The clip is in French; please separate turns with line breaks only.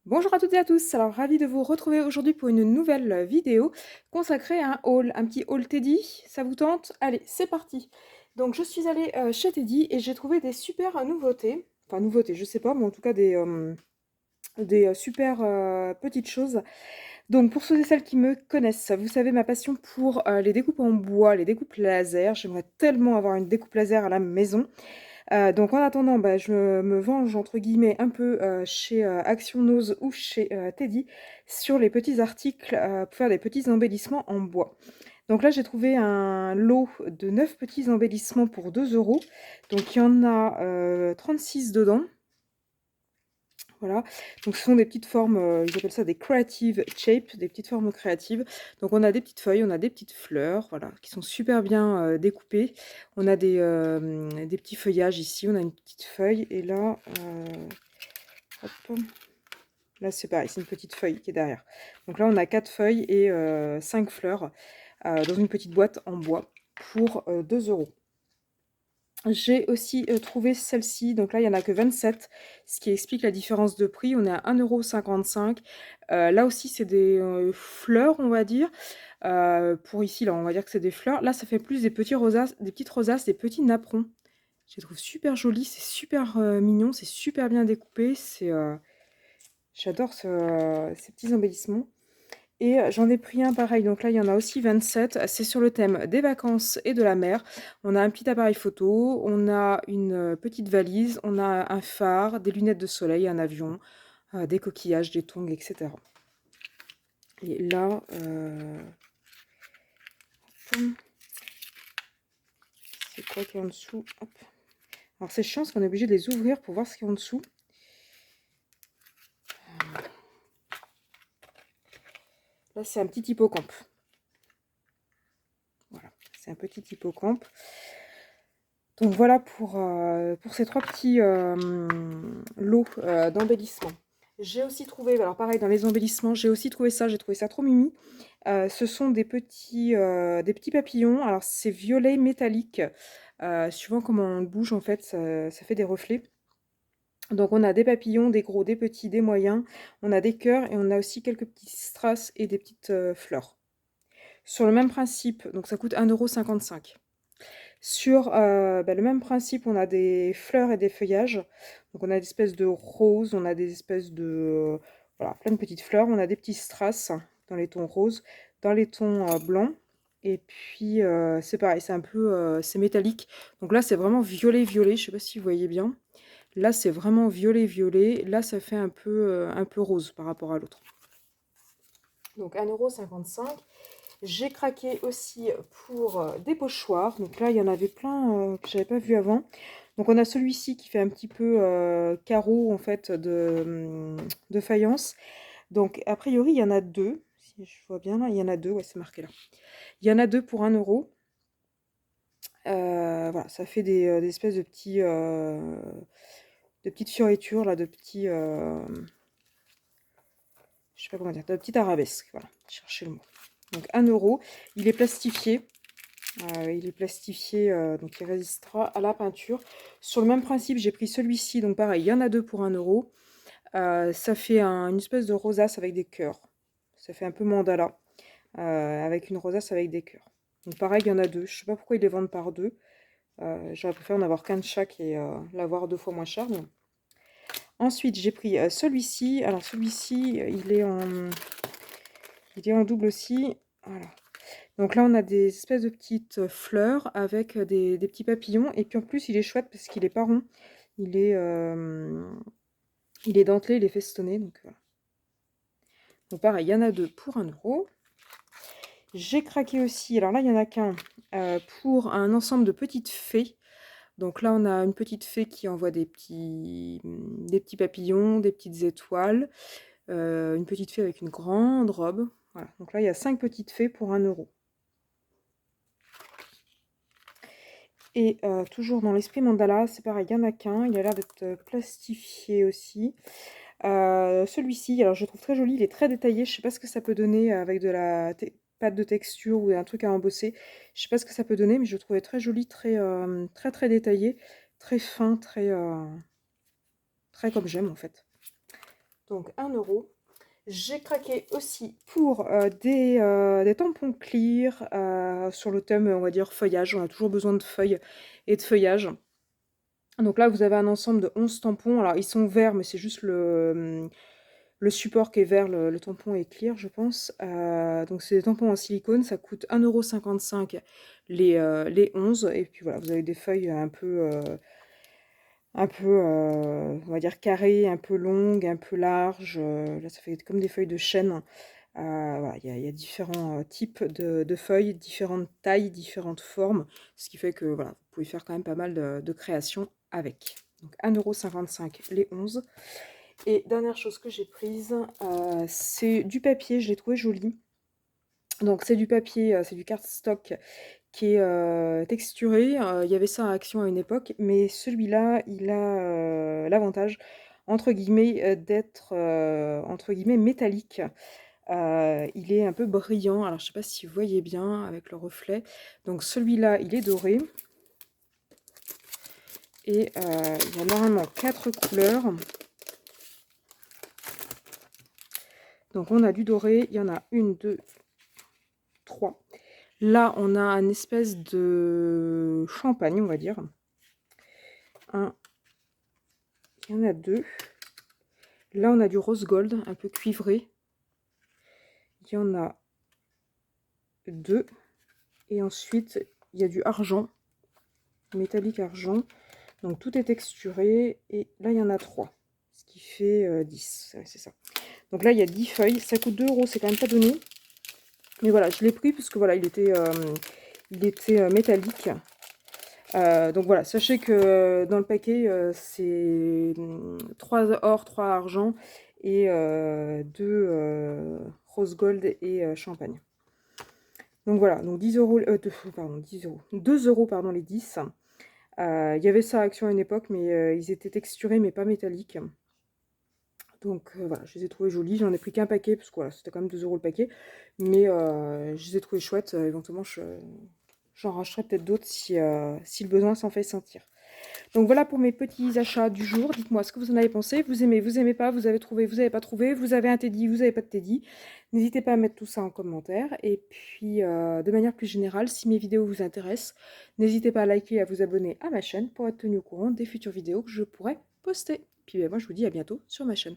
Bonjour à toutes et à tous, alors ravi de vous retrouver aujourd'hui pour une nouvelle vidéo consacrée à un haul, un petit haul Teddy, ça vous tente? Allez, c'est parti! Donc je suis allée chez Teddy et j'ai trouvé des super nouveautés, enfin nouveautés, je sais pas, mais en tout cas des super petites choses. Donc pour ceux et celles qui me connaissent, vous savez ma passion pour les découpes en bois, les découpes laser, j'aimerais tellement avoir une découpe laser à la maison. Donc en attendant, bah, je me «venge» entre guillemets un peu, chez, Action Nose ou chez, Teddy sur les petits articles, pour faire des petits embellissements en bois. Donc là, j'ai trouvé un lot de 9 petits embellissements pour 2 €. Donc il y en a, 36 dedans. Voilà, donc ce sont des petites formes, ils appellent ça des creative shapes, des petites formes créatives. Donc on a des petites feuilles, on a des petites fleurs, voilà, qui sont super bien, découpées. On a des petits feuillages ici, on a une petite feuille et là, hop, là c'est pareil, c'est une petite feuille qui est derrière. Donc là on a 4 feuilles et 5 fleurs, dans une petite boîte en bois pour, 2 €. J'ai aussi, trouvé celle-ci, donc là, il y en a que 27, ce qui explique la différence de prix. On est à 1,55 €. Là aussi, c'est des, fleurs, on va dire. Pour ici, là, on va dire que c'est des fleurs. Là, ça fait plus des petits rosaces, des petites rosaces, des petits napperons. Je les trouve super jolis, c'est super, mignon, c'est super bien découpé, j'adore ces petits embellissements. Et j'en ai pris un pareil, donc là, il y en a aussi 27. C'est sur le thème des vacances et de la mer. On a un petit appareil photo, on a une, petite valise, on a un phare, des lunettes de soleil, un avion, des coquillages, des tongs et cetera. Et là, c'est quoi qu'il y a en dessous? Hop. Alors c'est chiant parce qu'on est obligé de les ouvrir pour voir ce qu'il y a en dessous. Là, c'est un petit hippocampe. Voilà, c'est un petit hippocampe. Donc voilà pour ces 3 petits, lots, d'embellissements. J'ai aussi trouvé, alors pareil dans les embellissements, j'ai aussi trouvé ça, j'ai trouvé ça trop mimi. Ce sont des petits papillons, alors c'est violet métallique, suivant comment on le bouge en fait, ça fait des reflets. Donc on a des papillons, des gros, des petits, des moyens, on a des cœurs et on a aussi quelques petits strass et des petites, fleurs. Sur le même principe, donc ça coûte 1,55 €. Sur, le même principe, on a des fleurs et des feuillages. Donc on a des espèces de roses, on a des espèces de, voilà, plein de petites fleurs. On a des petits strass dans les tons roses, dans les tons, blancs et puis, c'est pareil, c'est un peu, c'est métallique. Donc là, c'est vraiment violet, violet, je sais pas si vous voyez bien. Là, c'est vraiment violet, violet. Là, ça fait un peu rose par rapport à l'autre. Donc 1,55 €. J'ai craqué aussi pour des pochoirs. Donc là, il y en avait plein que j'avais pas vu avant. Donc on a celui-ci qui fait un petit peu carreau en fait de faïence. Donc a priori, il y en a deux. Si je vois bien là, il y en a deux. Ouais, c'est marqué là. Il y en a deux pour 1 €. Voilà, ça fait des espèces de petites fioritures là, de petits, je sais pas comment dire, de petites arabesques. Voilà, cherchez le mot. Donc 1 €. Il est plastifié. Il est plastifié, donc il résistera à la peinture. Sur le même principe, j'ai pris celui-ci, donc pareil, il y en a deux pour 1 €. Ça fait une espèce de rosace avec des cœurs. Ça fait un peu mandala, avec une rosace avec des cœurs. Donc pareil, il y en a deux. Je sais pas pourquoi ils les vendent par deux. J'aurais préféré en avoir qu'un de chaque et l'avoir 2 fois moins cher. Mais... Ensuite, j'ai pris celui-ci. Alors celui-ci, il est en double aussi. Voilà. Donc là, on a des espèces de petites fleurs avec des petits papillons. Et puis en plus, il est chouette parce qu'il est pas rond. Il est, il est dentelé, il est festonné. Donc, voilà. Donc pareil, il y en a deux pour 1 €. J'ai craqué aussi, alors là, il n'y en a qu'un, pour un ensemble de petites fées. Donc là, on a une petite fée qui envoie des petits papillons, des petites étoiles. Une petite fée avec une grande robe. Voilà. Donc là, il y a 5 petites fées pour 1 €. Et toujours dans l'esprit mandala, c'est pareil, il y en a qu'un, il a l'air d'être plastifié aussi. Celui-ci, alors je le trouve très joli, il est très détaillé, je sais pas ce que ça peut donner avec de la pâte de texture ou un truc à embosser. Je sais pas ce que ça peut donner, mais je le trouvais très joli, très très très détaillé, très fin, très comme j'aime en fait. donc 1 €. J'ai craqué aussi pour des tampons clear sur le thème, on va dire, feuillage. On a toujours besoin de feuilles et de feuillage. Donc là, vous avez un ensemble de 11 tampons. Alors, ils sont verts, mais c'est juste le support qui est vert, le tampon est clear, je pense. Donc c'est des tampons en silicone, ça coûte 1,55 € les 11. Et puis voilà, vous avez des feuilles on va dire carrées, un peu longues, un peu larges. Là, ça fait comme des feuilles de chêne. Voilà, il y a différents types de feuilles, différentes tailles, différentes formes, ce qui fait que voilà, vous pouvez faire quand même pas mal de créations avec. Donc 1,55 € les 11. Et dernière chose que j'ai prise, c'est du papier, je l'ai trouvé joli. Donc c'est du papier, c'est du cardstock qui est texturé. Il y avait ça à Action à une époque, mais celui-là, il a l'avantage, entre guillemets, d'être entre guillemets métallique. Il est un peu brillant, alors je sais pas si vous voyez bien avec le reflet. Donc celui-là, il est doré. Et il y a normalement 4 couleurs. Donc on a du doré, il y en a 1, 2, 3. Là, on a un espèce de champagne, on va dire. Il y en a 2. Là, on a du rose gold, un peu cuivré. Il y en a 2. Et ensuite, il y a du argent, métallique argent. Donc tout est texturé. Et là, il y en a 3. Ce qui fait 10. Ouais, c'est ça. Donc là, il y a 10 feuilles. Ça coûte 2 €, c'est quand même pas donné. Mais voilà, je l'ai pris parce que voilà, il était métallique. Donc voilà, sachez que dans le paquet, c'est 3 or, 3 argent et 2 rose gold et champagne. Donc voilà, donc 10 €, pardon, 10 €, 2 € pardon, les 10. Il y avait ça à Action à une époque, mais ils étaient texturés mais pas métalliques. Donc voilà, je les ai trouvés jolis. J'en ai pris qu'un paquet parce que voilà, c'était quand même 2 € le paquet. Mais je les ai trouvés chouettes. Éventuellement, j'en racheterai peut-être d'autres si le besoin s'en fait sentir. Donc voilà pour mes petits achats du jour. Dites-moi ce que vous en avez pensé. Vous aimez pas, vous avez trouvé, vous n'avez pas trouvé, vous avez un Teddy, vous n'avez pas de Teddy. N'hésitez pas à mettre tout ça en commentaire. Et puis, de manière plus générale, si mes vidéos vous intéressent, n'hésitez pas à liker et à vous abonner à ma chaîne pour être tenu au courant des futures vidéos que je pourrai poster. Puis moi, je vous dis à bientôt sur ma chaîne.